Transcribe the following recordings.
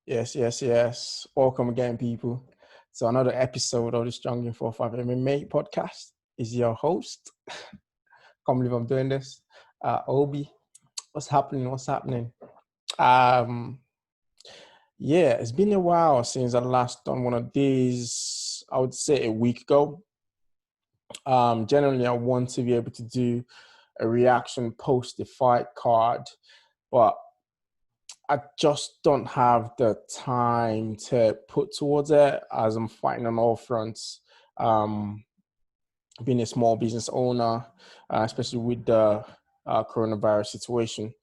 Yes, yes, yes. Welcome again, people, to another episode of the Strong in 45 MMA podcast. Is your host. Can't believe I'm doing this. Obi, what's happening? What's happening? Um, yeah, it's been a while since I last done one of these. I would say a week ago. Generally, I want to be able to do a reaction post the fight card, but I just don't have the time to put towards it as I'm fighting on all fronts. Um, Being a small business owner, especially with the coronavirus situation.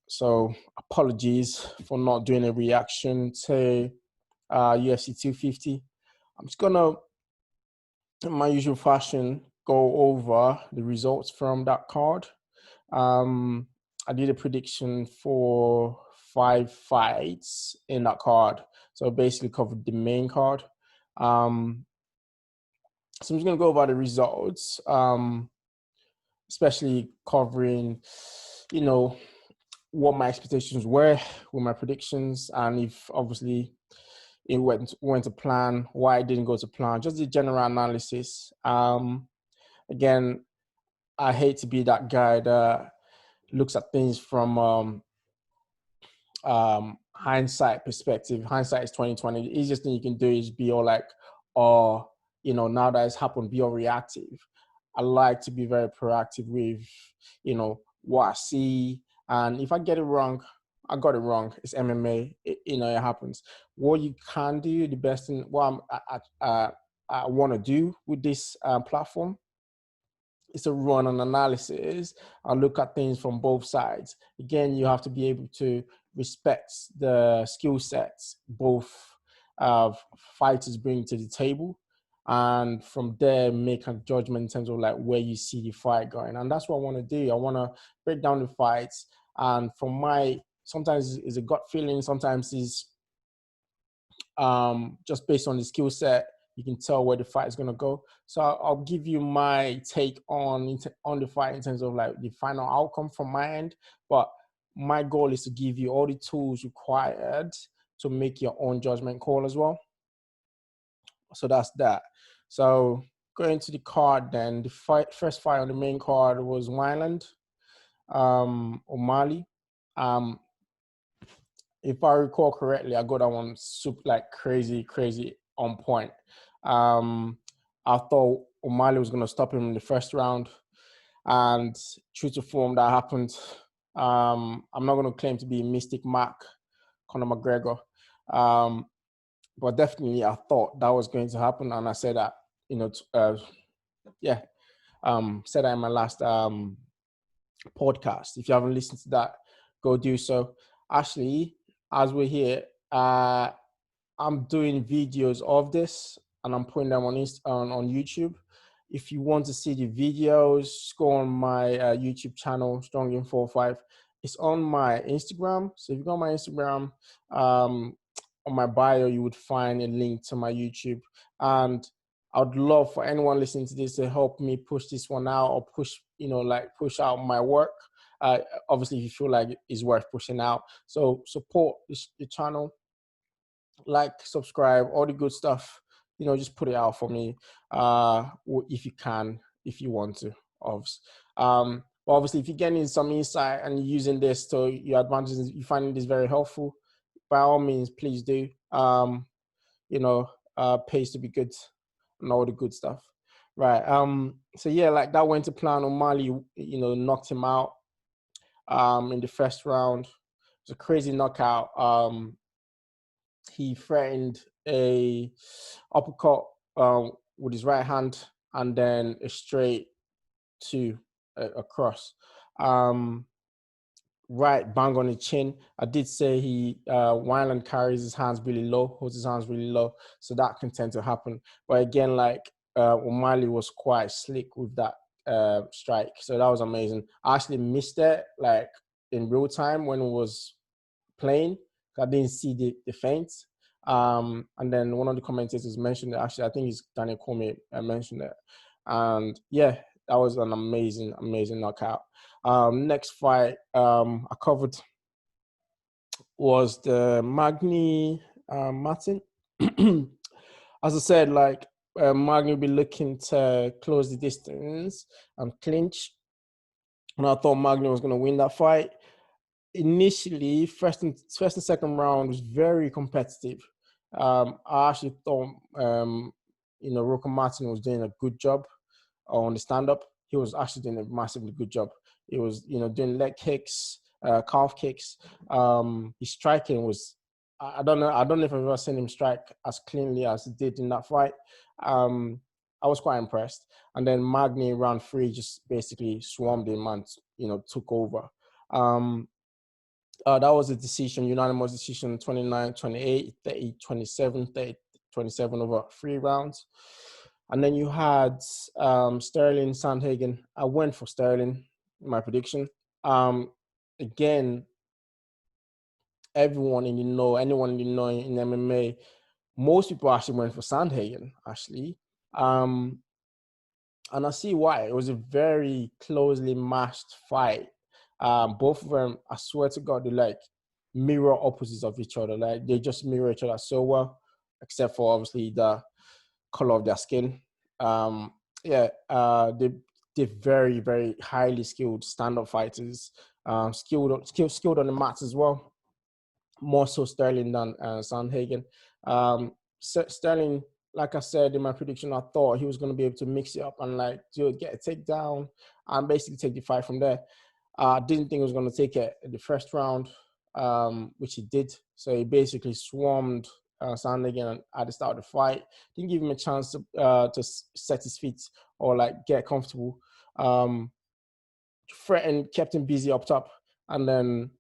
So apologies for not doing a reaction to UFC 250. I'm just gonna, in my usual fashion, go over the results from that card. I did a prediction for 5 fights in that card. So basically covered the main card. So I'm just going to go over the results, especially covering, what my expectations were with my predictions, and if obviously it went to plan, why it didn't go to plan, just the general analysis. Again, I hate to be that guy that looks at things from hindsight perspective. Hindsight is 2020. The easiest thing you can do is be all like, oh, now that it's happened, be all reactive. I like to be very proactive with, what I see. And if I get it wrong, I got it wrong. It's MMA. It happens. What you can do, the best thing, I want to do with this platform is to run an analysis and look at things from both sides. Again, you have to be able to respect the skill sets both fighters bring to the table, and from there make a judgment in terms of like where you see the fight going. And that's what I want to do. I want to break down the fights, and from sometimes it's a gut feeling, sometimes it's just based on the skill set, you can tell where the fight is going to go. So I'll give you my take on the fight in terms of like the final outcome from my end. But my goal is to give you all the tools required to make your own judgment call as well. So that's that. So going to the card then, the first fight on the main card was Wineland, O'Malley. If I recall correctly, I got that one super like crazy on point. I thought O'Malley was going to stop him in the first round, and true to form, that happened. I'm not going to claim to be Mystic Mac, Conor McGregor, but definitely I thought that was going to happen, and I said that, said that in my last podcast. If you haven't listened to that, go do so. Actually, as we're here, I'm doing videos of this and I'm putting them on YouTube. If you want to see the videos, go on my YouTube channel, Strong in 45. It's on my Instagram. So if you go on my Instagram, on my bio, you would find a link to my YouTube. And I would love for anyone listening to this to help me push this one out, or push out my work. Obviously, if you feel like it's worth pushing out. So support the channel, like, subscribe, all the good stuff. Just put it out for me if you can, if you want to. But obviously, if you're getting some insight and you're using this to your advantages, you're finding this very helpful, by all means, please do. Pays to be good and all the good stuff. Right. So yeah, like that went to plan. O'Malley, knocked him out in the first round. It was a crazy knockout. He threatened a uppercut with his right hand, and then a straight to across. Right bang on the chin. I did say Wineland carries his hands really low, holds his hands really low, so that can tend to happen. But again, like O'Malley was quite slick with that strike, so that was amazing. I actually missed it like in real time when it was playing. I didn't see the feint. And then one of the commentators mentioned it. Actually, I think it's Daniel Cormier mentioned it. And yeah, that was an amazing knockout. Next fight, I covered was the Magni Martin. As I said, like Magni will be looking to close the distance and clinch. And I thought Magni was going to win that fight. Initially, first and second round was very competitive. I actually thought, Rocco Martin was doing a good job on the stand-up. He was actually doing a massively good job. He was, doing leg kicks, calf kicks. His striking was, I don't know if I've ever seen him strike as cleanly as he did in that fight. I was quite impressed. And then Magni round 3 just basically swarmed him and, took over. That was a decision, unanimous decision, 29, 28, 30, 27, 30, 27 over 3 rounds. And then you had Sterling Sandhagen. I went for Sterling in my prediction. Again, anyone in the know in MMA, most people actually went for Sandhagen, actually. And I see why. It was a very closely matched fight. Both of them, I swear to God, they like mirror opposites of each other. Like they just mirror each other so well, except for obviously the color of their skin. They're very, very highly skilled stand-up fighters. Skilled on the mats as well. More so Sterling than Sandhagen. Sterling, like I said in my prediction, I thought he was going to be able to mix it up and get a takedown and basically take the fight from there. I didn't think he was going to take it in the first round, which he did. So he basically swarmed Sandhagen at the start of the fight. Didn't give him a chance to set his feet or get comfortable. Threatened, kept him busy up top, and then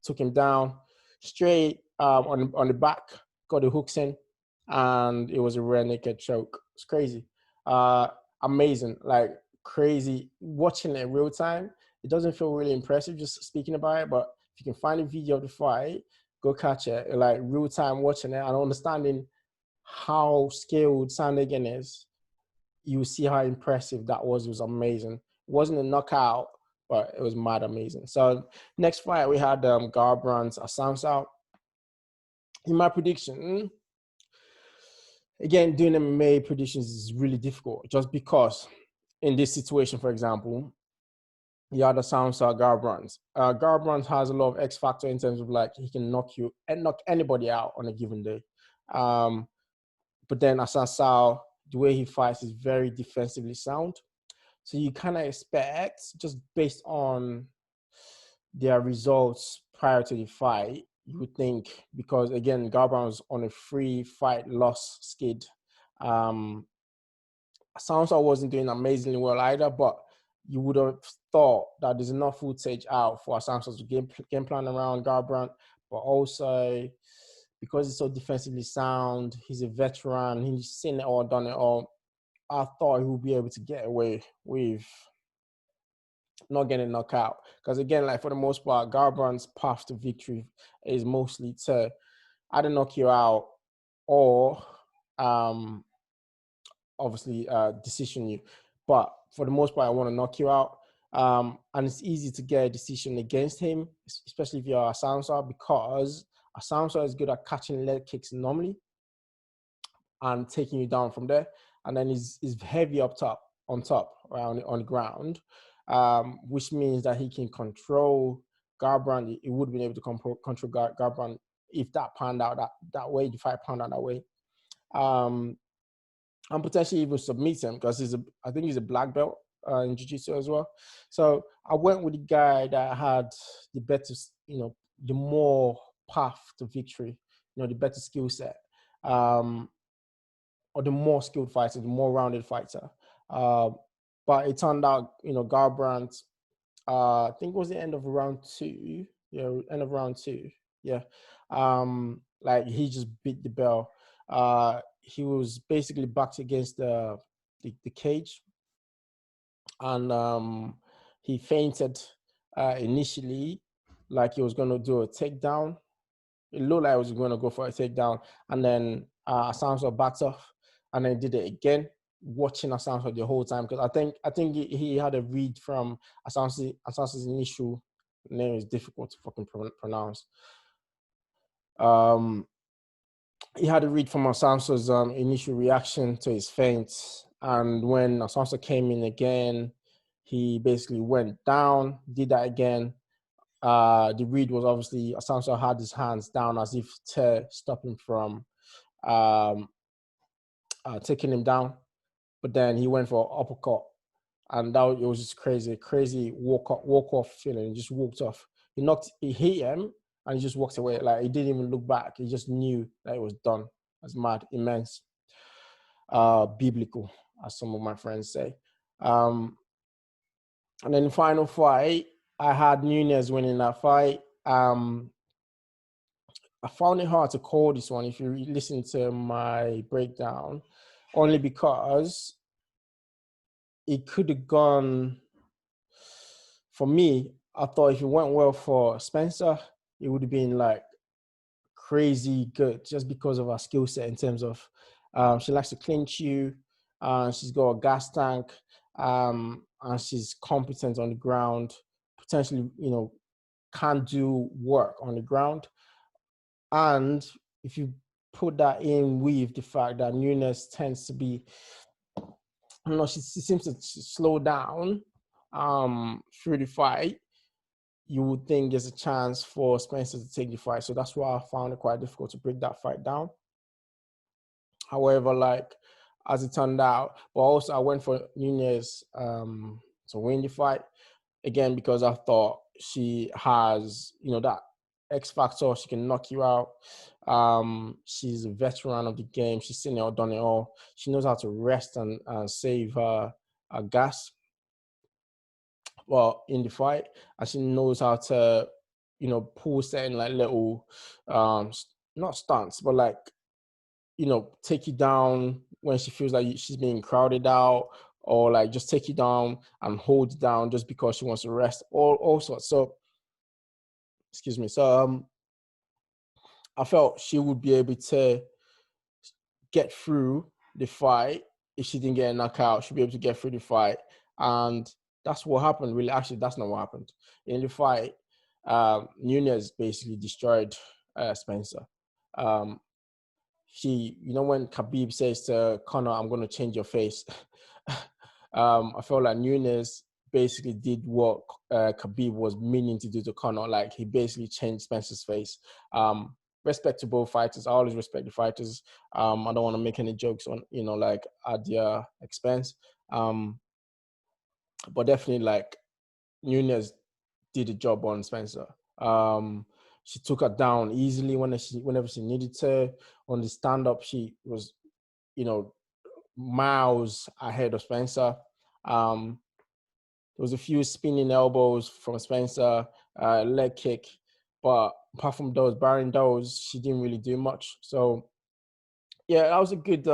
took him down straight on the back, got the hooks in, and it was a rear naked choke. It's crazy. Amazing, crazy. Watching it in real time, it doesn't feel really impressive just speaking about it, but if you can find a video of the fight, go catch it. Real time watching it and understanding how skilled Sandhagen is, you see how impressive that was. It was amazing. It wasn't a knockout, but it was mad amazing. So next fight, we had Garbrandt Assunção. In my prediction, again, doing MMA predictions is really difficult just because in this situation, for example, you had Assunção Garbrandt. Garbrandt has a lot of X factor in terms of he can knock anybody out on a given day. But then Assunção, the way he fights is very defensively sound. So you kind of expect, just based on their results prior to the fight, you would think, because again, Garbrandt was on a 3-fight loss skid. Assunção wasn't doing amazingly well either, but you would have thought that there's enough footage out for Assunção to game plan around Garbrandt, but also because he's so defensively sound, he's a veteran, he's seen it all, done it all. I thought he would be able to get away with not getting knocked out. Because again, for the most part, Garbrandt's path to victory is mostly to either knock you out or obviously decision you. But for the most part, I want to knock you out. And it's easy to get a decision against him, especially if you're Assunção, because Assunção is good at catching leg kicks normally and taking you down from there. And then he's heavy on top, right, on the ground, which means that he can control Garbrandt. He would have been able to control Garbrandt if that panned out that way, the fight panned out that way. And potentially even submit him because I think he's a black belt in jiu-jitsu as well. So I went with the guy that had the better, the more path to victory, the better skill set. Or the more skilled fighter, the more rounded fighter. But it turned out, Garbrandt, I think it was the end of round 2. Yeah, end of round 2. Yeah. He just beat the bell. He was basically backed against the cage. And he fainted initially, like he was going to do a takedown. It looked like he was going to go for a takedown. And then Assunção backed off. And then did it again, watching Assunção the whole time, because I think he had a read from Assunção's initial name is difficult to fucking pronounce. He had a read from Asanso's initial reaction to his feint, and when Asanso came in again, he basically went down, did that again. The read was obviously Asanso had his hands down as if to stop him from taking him down, but then he went for an uppercut, and it was just crazy walk off feeling. He just walked off. He hit him, and he just walked away. Like, he didn't even look back. He just knew that it was done. That's mad, immense, biblical, as some of my friends say. And then the final fight, I had Nunes winning that fight. I found it hard to call this one if you listen to my breakdown, only because it could have gone. For me, I thought if it went well for Spencer, it would have been like crazy good just because of her skill set in terms of she likes to clinch you, she's got a gas tank, and she's competent on the ground, potentially, can do work on the ground. And if you put that in with the fact that Nunes tends to be, she seems to slow down through the fight, you would think there's a chance for Spencer to take the fight. So that's why I found it quite difficult to break that fight down. However, as it turned out, but also I went for Nunes to win the fight, again, because I thought she has, that X factor. She can knock you out. She's a veteran of the game. She's seen it all, done it all. She knows how to rest and save her gas, well, in the fight, and she knows how to, pull certain little, not stunts, but take you down when she feels like she's being crowded out, or just take you down and hold you down just because she wants to rest, all sorts. So, excuse me. So, I felt she would be able to get through the fight if she didn't get a knockout. She'd be able to get through the fight, and that's what happened. Really, actually, that's not what happened in the fight. Nunes basically destroyed Spencer. When Khabib says to Conor, "I'm going to change your face," I felt like Nunes basically did what Khabib was meaning to do to Conor. He basically changed Spencer's face. Respect to both fighters. I always respect the fighters. I don't want to make any jokes on, at their expense. But definitely, Nunes did a job on Spencer. She took her down easily whenever she needed to. On the stand-up, she was, miles ahead of Spencer. There was a few spinning elbows from Spencer, leg kick, but apart from those, barring those, she didn't really do much. So, yeah, that was a good,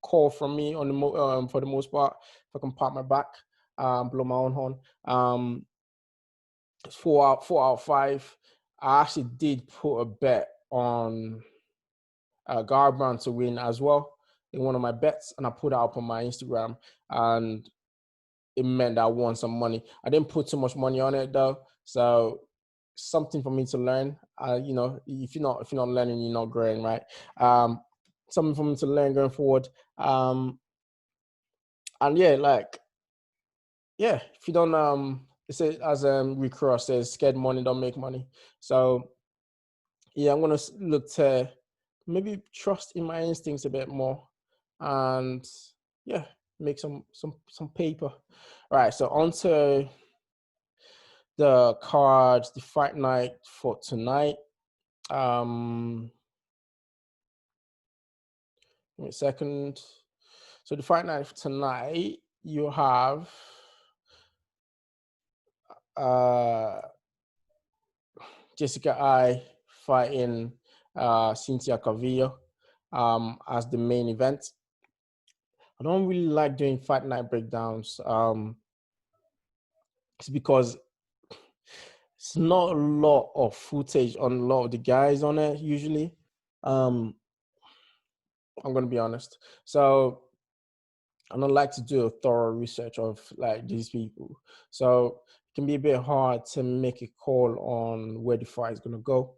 call from me on for the most part. If I can pat my back, blow my own horn. 4 out of 5. I actually did put a bet on Garbrandt to win as well in one of my bets, and I put it up on my Instagram, and it meant that I won some money. I didn't put too much money on it though, so something for me to learn. If you're not learning, you're not growing, right? Something for me to learn going forward. And if you don't it says, as Rick Ross says, scared money don't make money. So yeah, I'm gonna look to maybe trust in my instincts a bit more, and make some paper. All right, so on to the cards, the fight night for tonight. Give me a second. So the fight night for tonight, you have Jessica I fighting Cynthia Calvillo as the main event. I don't really like doing fight night breakdowns. It's because it's not a lot of footage on a lot of the guys on it usually. I'm gonna be honest. So I don't like to do a thorough research of these people. So it can be a bit hard to make a call on where the fight is gonna go.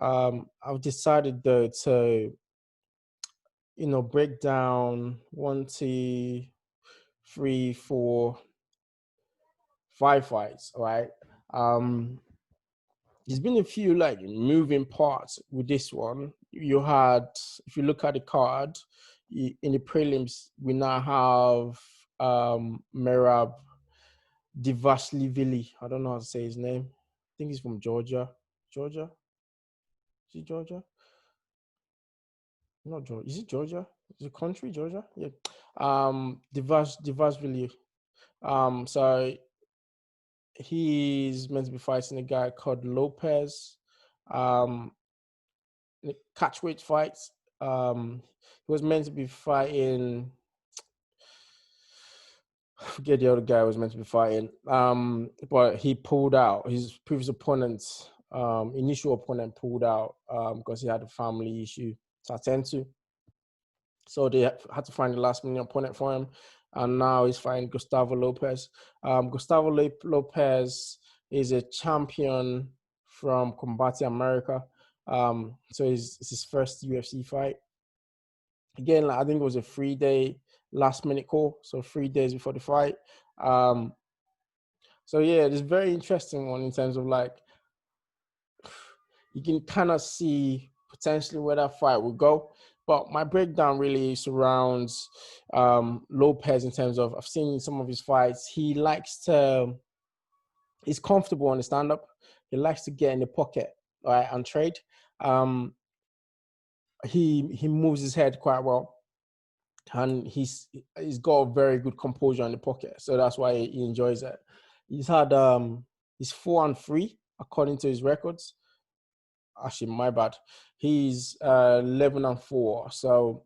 I've decided though to, break down 1, 2, 3, 4, 5 fights, right? Um, there's been a few like moving parts with this one. You had, if you look at the card, in the prelims, we now have Merab Divashvili. I don't know how to say his name. I think he's from Georgia. Georgia? Is it Georgia? Not Georgia. Is it Georgia? Is it country Georgia? Yeah. Divashvili. So he's meant to be fighting a guy called Lopez. In a catchweight fights. He was meant to be fighting. I forget the other guy was meant to be fighting. But he pulled out. His previous opponent, initial opponent, pulled out because he had a family issue to attend to. So they had to find a last minute opponent for him, and now he's fighting Gustavo Lopez. Gustavo Lopez is a champion from Combate America. So it's his first UFC fight. Again, I think it was a 3-day last minute call, so 3 days before the fight. So yeah, it's very interesting one in terms of like, you can kind of see potentially where that fight will go. But my breakdown really surrounds Lopez in terms of, I've seen some of his fights. He's comfortable on the stand-up. He likes to get in the pocket, right, and trade. He moves his head quite well, and he's got a very good composure in the pocket. So that's why he enjoys it. He's 4-3 according to his records. Actually, my bad. He's 11-4. So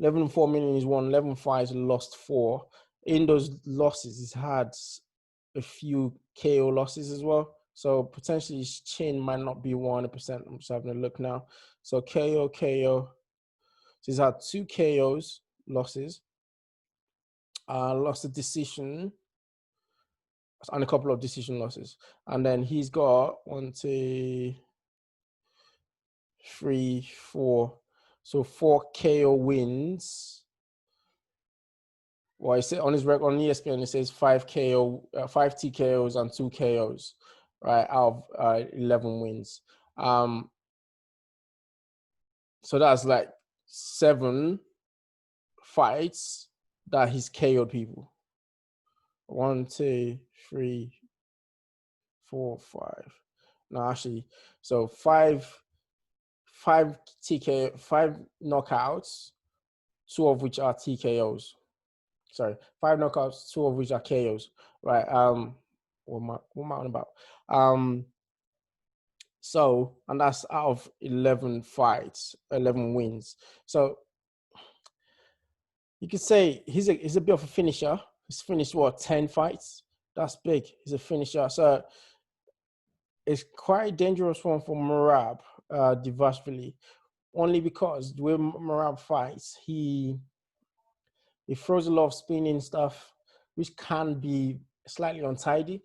11-4 meaning he's won 11 fights, lost 4. In those losses, he's had a few KO losses as well. So potentially his chin might not be 100%. I'm just having a look now. So KO. So he's had 2 KOs losses. Lost a decision and a couple of decision losses. And then he's got 1, 2, 3, 4. So 4 KO wins. Well, I say on his record on ESPN, it says 5 TKOs and 2 KOs, right, out of 11 wins. So that's like 7 fights that he's KO'd people. 1, 2, 3, 4, 5. No, actually, so 5 knockouts, 2 of which are TKOs. Sorry, 5 knockouts, 2 of which are KOs. Right. What am I on about? So, and that's out of 11 fights, 11 wins. So you could say he's a bit of a finisher. He's finished 10 fights. That's big. He's a finisher. So it's quite a dangerous one for Merab Divashvili, only because the way Merab fights, he throws a lot of spinning stuff, which can be slightly untidy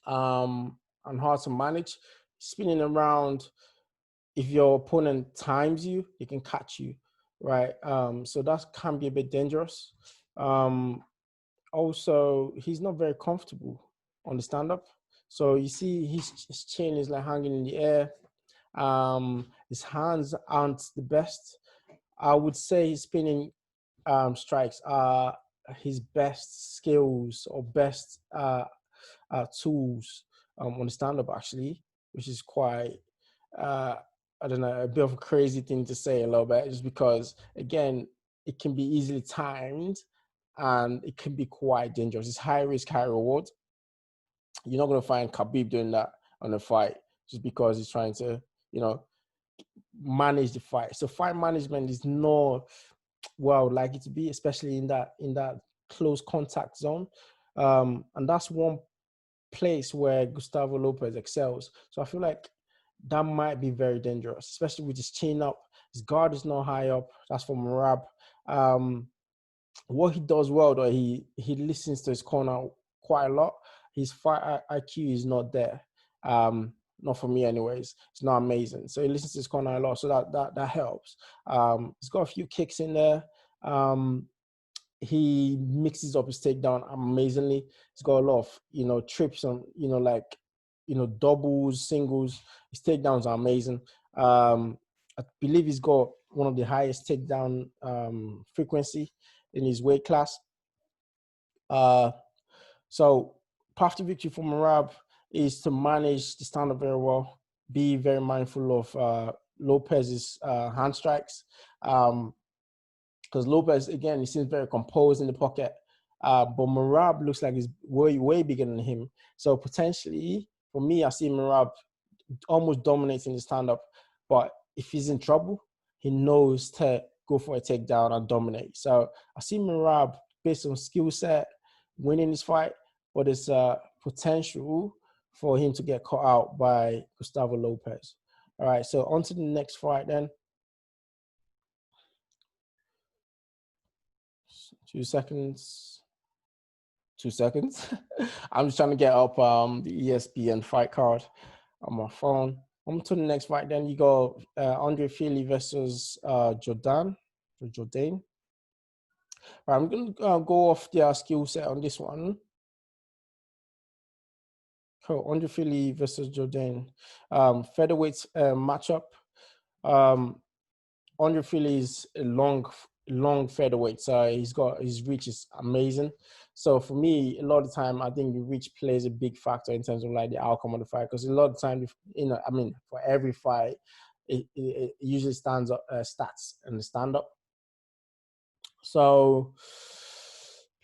and hard to manage. Spinning around, if your opponent times you, they can catch you, right? So that can be a bit dangerous. Also, he's not very comfortable on the stand-up. So you see his chin is like hanging in the air. His hands aren't the best. I would say his spinning strikes are his best skills or best tools on the stand-up, actually, which is quite, I don't know, a bit of a crazy thing to say a little bit, just because, again, it can be easily timed and it can be quite dangerous. It's high risk, high reward. You're not going to find Khabib doing that on a fight just because he's trying to, manage the fight. So fight management is not well like it to be, especially in that close contact zone. And that's one place where Gustavo Lopez excels. So I feel like that might be very dangerous, especially with his chin up. His guard is not high up. That's from Merab. What he does well, though, he listens to his corner quite a lot. His fight IQ is not there. Not for me, anyways. It's not amazing. So he listens to his corner a lot, so that helps. He's got a few kicks in there. He mixes up his takedown amazingly. He's got a lot of trips on like doubles, singles. His takedowns are amazing. I believe he's got one of the highest takedown frequency in his weight class. So path to victory for Merab is to manage the stand-up very well, be very mindful of Lopez's hand strikes. Because Lopez, again, he seems very composed in the pocket. But Merab looks like he's way, way bigger than him. So potentially, for me, I see Merab almost dominating the stand-up. But if he's in trouble, he knows to go for a takedown and dominate. So I see Merab, based on skill set, winning this fight, but there's potential for him to get caught out by Gustavo Lopez. All right, so on to the next fight then. 2 seconds. 2 seconds. I'm just trying to get up the ESPN fight card on my phone. On to the next fight then. You go Andre Fili versus Jordan. All right, I'm going to go off their skill set on this one. Cool. Andre Fili versus Jordan. Featherweight matchup. Andre Fili is a long featherweight, so his reach is amazing. So for me, a lot of the time, I think the reach plays a big factor in terms of like the outcome of the fight. Because a lot of the time, for every fight, it usually stands up stats and the stand up. So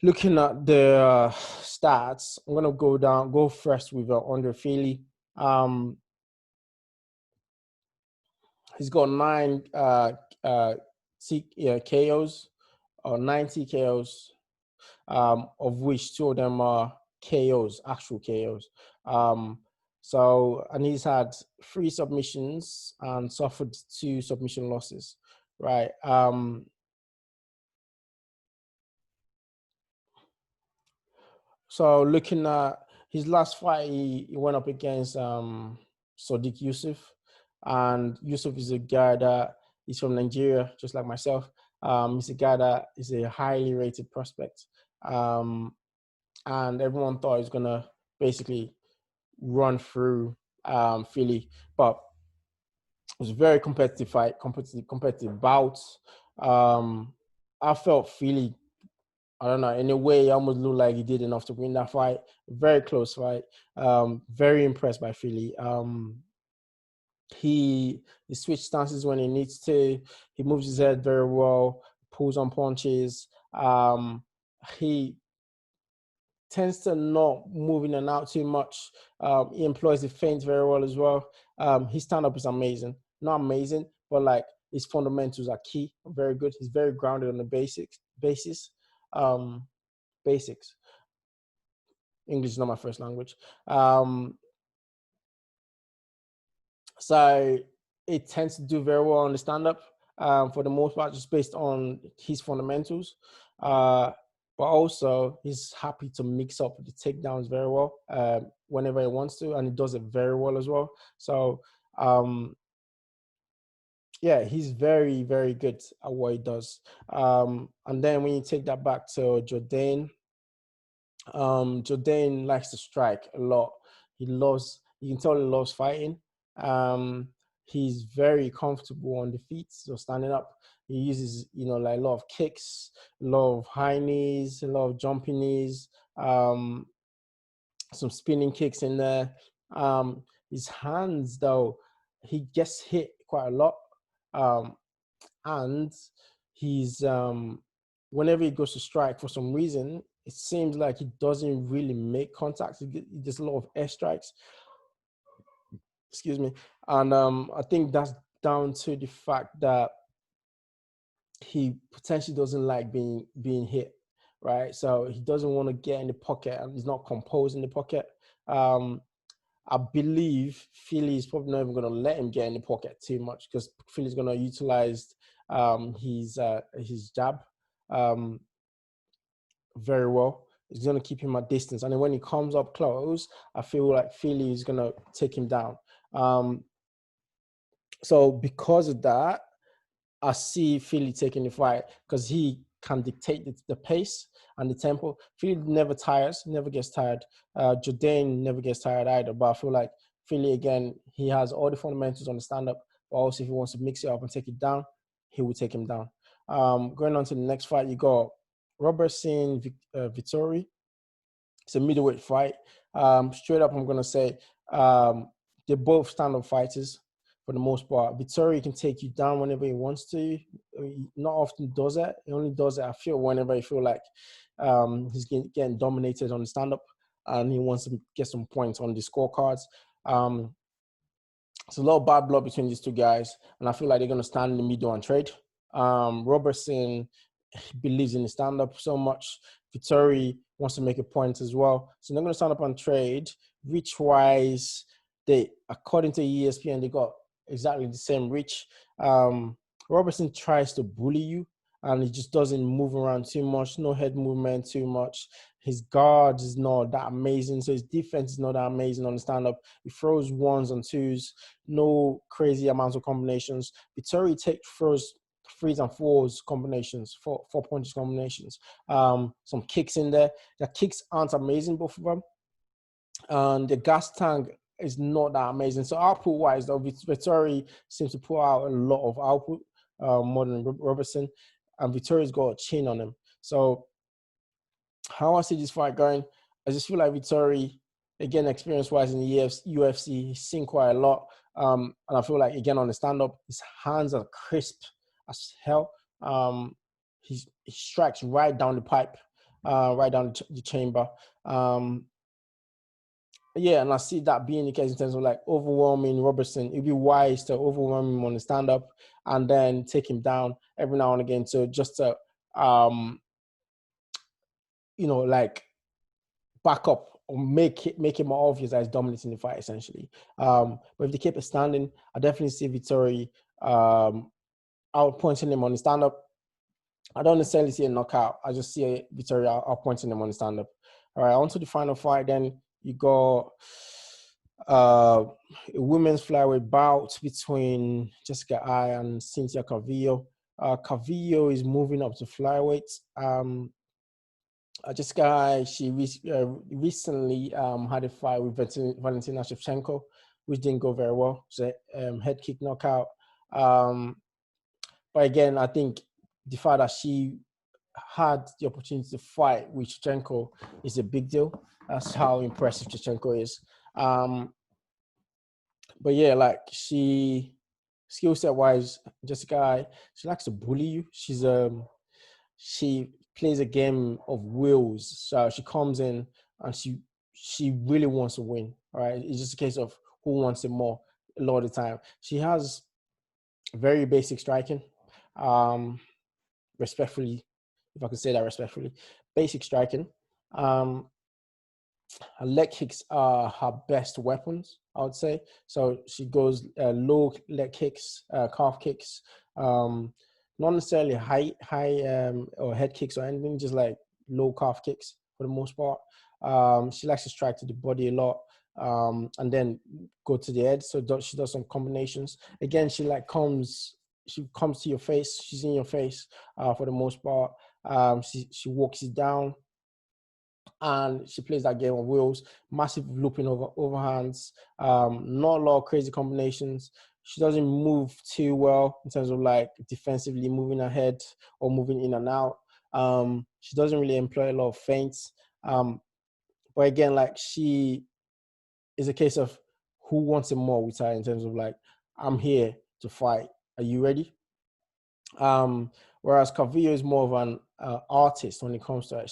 looking at the stats, I'm gonna go first with Andre Fili. He's got 9 KOs or 9 TKOs, of which 2 of them are KOs, actual KOs. And he's had 3 submissions and suffered 2 submission losses, right? So looking at his last fight, he went up against Sodiq Yusuf. And Yusuf is a guy that is from Nigeria, just like myself. He's a guy that is a highly rated prospect. And everyone thought he was going to basically run through Philly. But it was a very competitive fight, competitive bouts. I felt Philly, I don't know, in a way, it almost looked like he did enough to win that fight. Very close fight. Very impressed by Philly. He switches stances when he needs to. He moves his head very well, pulls on punches. He tends to not move in and out too much. He employs the feint very well as well. His stand-up is amazing. Not amazing, but like his fundamentals are key, very good. He's very grounded on the basics. Basics. English is not my first language. So it tends to do very well on the stand-up for the most part, just based on his fundamentals. But also, he's happy to mix up the takedowns very well whenever he wants to, and he does it very well as well. So, yeah, he's very, very good at what he does. And then when you take that back to Jordan, Jordan likes to strike a lot. You can tell he loves fighting. He's very comfortable on the feet, so standing up. He uses, like a lot of kicks, a lot of high knees, a lot of jumping knees, some spinning kicks in there. His hands, though, he gets hit quite a lot. And he's, whenever he goes to strike, for some reason, it seems like he doesn't really make contact. He gets a lot of air strikes. Excuse me. And I think that's down to the fact that he potentially doesn't like being hit, right? So he doesn't want to get in the pocket, and he's not composed in the pocket. I believe Philly is probably not even going to let him get in the pocket too much, because Philly's going to utilize his jab very well. He's going to keep him at distance. And then when he comes up close, I feel like Philly is going to take him down. So because of that, I see Philly taking the fight because he can dictate the pace and the tempo. Philly never tires, never gets tired. Jordan never gets tired either. But I feel like Philly, again, he has all the fundamentals on the stand-up. But also, if he wants to mix it up and take it down, he will take him down. Going on to the next fight, you got Robertson Vittori. It's a middleweight fight. Straight up, I'm going to say they're both stand-up fighters for the most part. Vittori can take you down whenever he wants to. He not often does that. He only does it, I feel, whenever he feel like he's getting dominated on the stand-up and he wants to get some points on the scorecards. It's a lot of bad blood between these two guys, and I feel like they're going to stand in the middle and trade. Robertson believes in the stand-up so much. Vittori wants to make a point as well. So they're going to stand up and trade. Reach-wise, according to ESPN, they got exactly the same reach. Robertson tries to bully you, and he just doesn't move around too much, no head movement too much. His guard is not that amazing, so his defense is not that amazing on the stand-up. He throws ones and twos, no crazy amounts of combinations. Vittori throws threes and fours combinations, four punches combinations. Some kicks in there. The kicks aren't amazing, both of them. And the gas tank is not that amazing. So output-wise, though, Vittori seems to put out a lot of output, more than Robertson. And Vittori's got a chin on him. So how I see this fight going, I just feel like Vittori, again, experience-wise in the UFC, he's seen quite a lot. And I feel like, again, on the stand-up, his hands are crisp as hell. He strikes right down the pipe, right down the chamber. Yeah, and I see that being the case in terms of like overwhelming Robertson. It'd be wise to overwhelm him on the stand-up and then take him down every now and again. So just to, like back up or make it more obvious that he's dominating the fight, essentially. But if they keep it standing, I definitely see Vittori outpointing him on the stand-up. I don't necessarily see a knockout. I just see Vittori outpointing him on the stand-up. All right, on to the final fight. Then you got a women's flyweight bout between Jessica Ai and Cynthia Calvillo. Calvillo is moving up to flyweight. Jessica Ai, she recently had a fight with Valentina Shevchenko, which didn't go very well. So head kick knockout. But again, I think the fact that she had the opportunity to fight with Shevchenko is a big deal. That's how impressive Shevchenko is. But yeah, like skill set wise, Jessica, she likes to bully you. She plays a game of wills. So she comes in and she really wants to win. Right, it's just a case of who wants it more a lot of the time. She has very basic striking. Respectfully, if I could say that respectfully, basic striking. Her leg kicks are her best weapons, I would say. So she goes low leg kicks, calf kicks, not necessarily high or head kicks or anything, just like low calf kicks for the most part. She likes to strike to the body a lot, and then go to the head. So she does some combinations. Again, she comes to your face. She's in your face for the most part. She walks you down. And she plays that game of wheels, massive looping overhands, not a lot of crazy combinations. She doesn't move too well in terms of like defensively moving ahead or moving in and out. She doesn't really employ a lot of feints. But again, like she is a case of who wants it more with her in terms of like, I'm here to fight. Are you ready? Whereas Calvillo is more of an artist when it comes to it.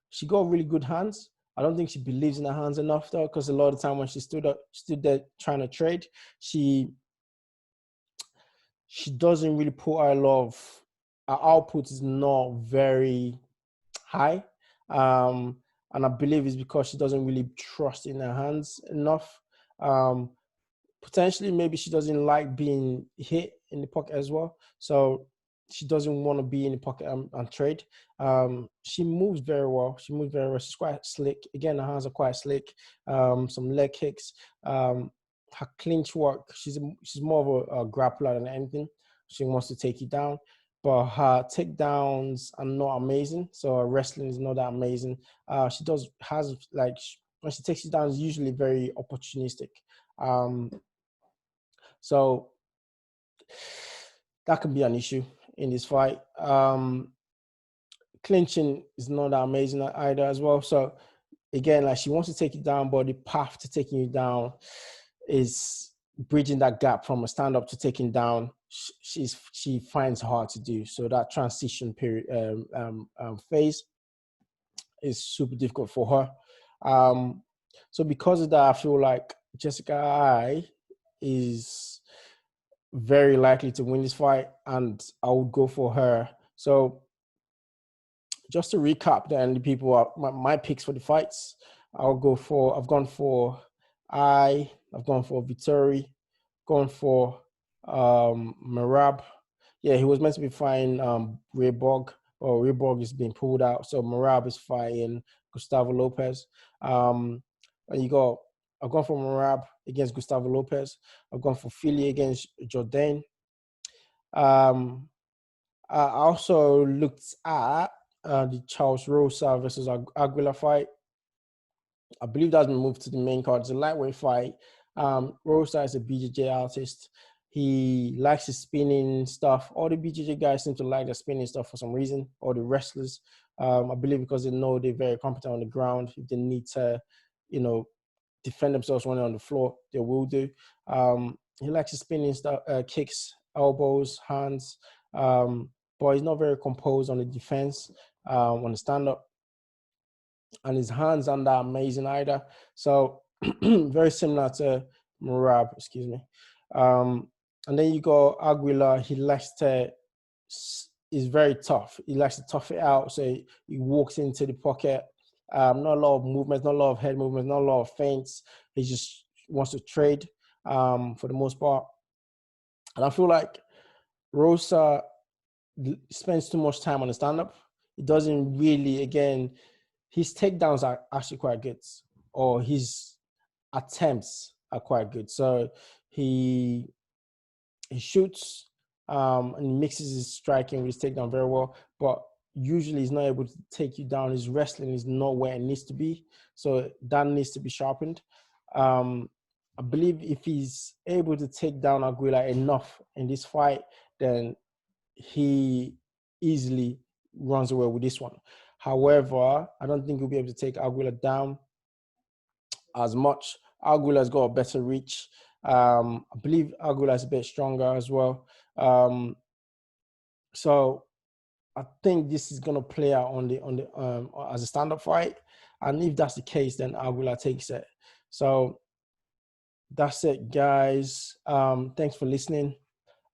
She got really good hands. I don't think she believes in her hands enough though, because a lot of the time when she stood there trying to trade, she doesn't really put her her output is not very high. And I believe it's because she doesn't really trust in her hands enough. Potentially, maybe she doesn't like being hit in the pocket as well. So she doesn't want to be in the pocket and trade. She moves very well. She's quite slick. Again, her hands are quite slick. Some leg kicks. Her her clinch work, she's more of a grappler than anything. She wants to take you down, but her takedowns are not amazing. So her wrestling is not that amazing. When she takes you down, it's usually very opportunistic. So that could be an issue in this fight. Clinching is not that amazing either as well. So again, like, she wants to take you down, but the path to taking you down is bridging that gap from a stand-up to taking down. She finds hard to do. So that transition period phase is super difficult for her. So because of that, I feel like Jessica Eye is very likely to win this fight, and I would go for her. So just to recap, then the people are my picks for the fights. I've gone for I've gone for Vittori, gone for Merab. Yeah, he was meant to be fighting Reborg, or Reborg is being pulled out. So Merab is fighting Gustavo Lopez. And I've gone for Merab against Gustavo Lopez. I've gone for Philly against Jordan. I also looked at the Charles Rosa versus Aguila fight. I believe that's been moved to the main card. It's a lightweight fight. Rosa is a BJJ artist. He likes his spinning stuff. All the BJJ guys seem to like the spinning stuff for some reason, or the wrestlers. I believe because they know they're very competent on the ground. If they need to, defend themselves when they're on the floor, they will do. He likes his spinning stuff, kicks, elbows, hands, but he's not very composed on the defense, on the stand-up. And his hands aren't that amazing either. So very similar to Murab, excuse me. And then you go Aguila. He's very tough. He likes to tough it out. So he walks into the pocket. Not a lot of movements, not a lot of head movements, not a lot of feints. He just wants to trade for the most part. And I feel like Rosa spends too much time on the stand-up. He doesn't really, again, his takedowns are actually quite good, or his attempts are quite good. So he shoots and he mixes his striking with his takedown very well, but usually he's not able to take you down. His wrestling is not where it needs to be. So that needs to be sharpened. I believe if he's able to take down Aguila enough in this fight, then he easily runs away with this one. However, I don't think he'll be able to take Aguila down as much. Aguila's got a better reach. I believe Aguila's a bit stronger as well. So I think this is gonna play out on the as a stand-up fight. And if that's the case, then Aguila takes it. So that's it, guys. Thanks for listening.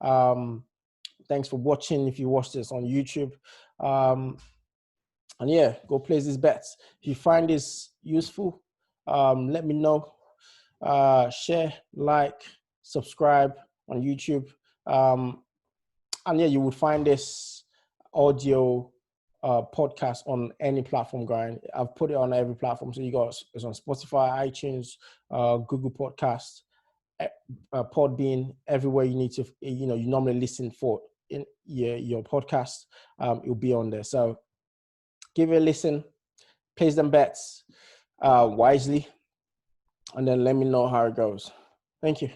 Thanks for watching if you watch this on YouTube. And yeah, go place these bets. If you find this useful, let me know. Share, like, subscribe on YouTube. And yeah, you will find this audio podcast on any platform, Brian. I've put it on every platform. So it's on Spotify, iTunes, Google Podcasts, Podbean, everywhere you need to, you normally listen for in your podcast. It'll be on there. So give it a listen, place them bets wisely, and then let me know how it goes. Thank you.